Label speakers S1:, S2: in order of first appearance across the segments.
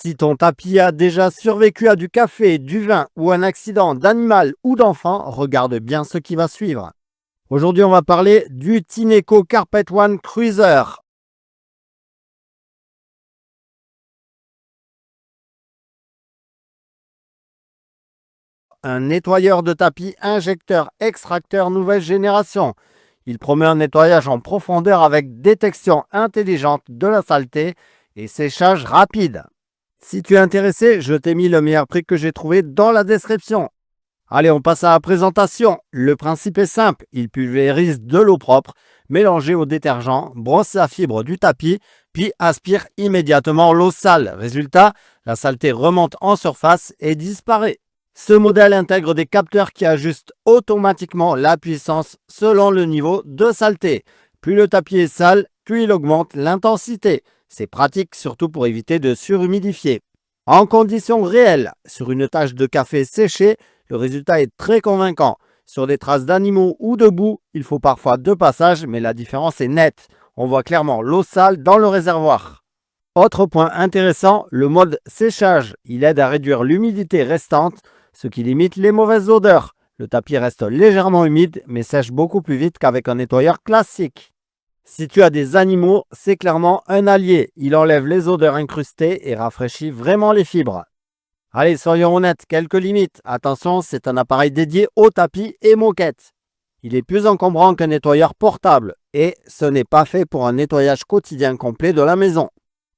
S1: Si ton tapis a déjà survécu à du café, du vin ou un accident d'animal ou d'enfant, regarde bien ce qui va suivre. Aujourd'hui, on va parler du Tineco Carpet One Cruiser. Un nettoyeur de tapis injecteur extracteur nouvelle génération. Il promet un nettoyage en profondeur avec détection intelligente de la saleté et séchage rapide. Si tu es intéressé, je t'ai mis le meilleur prix que j'ai trouvé dans la description. Allez, on passe à la présentation. Le principe est simple, il pulvérise de l'eau propre, mélangée au détergent, brosse la fibre du tapis, puis aspire immédiatement l'eau sale. Résultat, la saleté remonte en surface et disparaît. Ce modèle intègre des capteurs qui ajustent automatiquement la puissance selon le niveau de saleté. Plus le tapis est sale, plus il augmente l'intensité. C'est pratique surtout pour éviter de surhumidifier. En conditions réelles, sur une tache de café séchée, le résultat est très convaincant. Sur des traces d'animaux ou de boue, il faut parfois 2 passages, mais la différence est nette. On voit clairement l'eau sale dans le réservoir. Autre point intéressant, le mode séchage. Il aide à réduire l'humidité restante, ce qui limite les mauvaises odeurs. Le tapis reste légèrement humide, mais sèche beaucoup plus vite qu'avec un nettoyeur classique. Si tu as des animaux, c'est clairement un allié. Il enlève les odeurs incrustées et rafraîchit vraiment les fibres. Allez, soyons honnêtes, quelques limites. Attention, c'est un appareil dédié au tapis et moquette. Il est plus encombrant qu'un nettoyeur portable et ce n'est pas fait pour un nettoyage quotidien complet de la maison.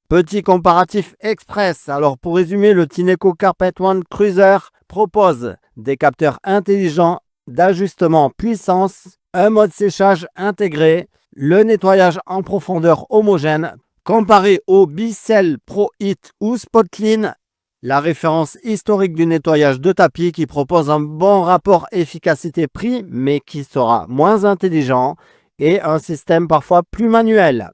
S1: Petit comparatif express. Alors pour résumer, le Tineco Carpet One Cruiser propose des capteurs intelligents d'ajustement puissance, un mode séchage intégré, le nettoyage en profondeur homogène. Comparé au Bicel Pro Hit ou Spotclean, la référence historique du nettoyage de tapis qui propose un bon rapport efficacité-prix mais qui sera moins intelligent et un système parfois plus manuel.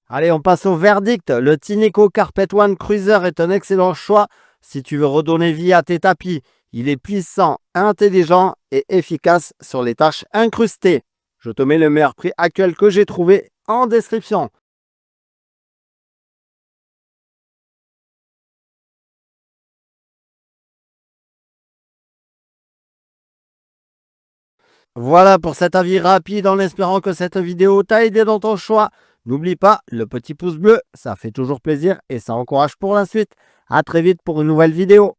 S1: Allez, on passe au verdict. Le Tineco Carpet One Cruiser est un excellent choix si tu veux redonner vie à tes tapis. Il est puissant, intelligent et efficace sur les tâches incrustées. Je te mets le meilleur prix actuel que j'ai trouvé en description. Voilà pour cet avis rapide en espérant que cette vidéo t'a aidé dans ton choix. N'oublie pas le petit pouce bleu, ça fait toujours plaisir et ça encourage pour la suite. À très vite pour une nouvelle vidéo.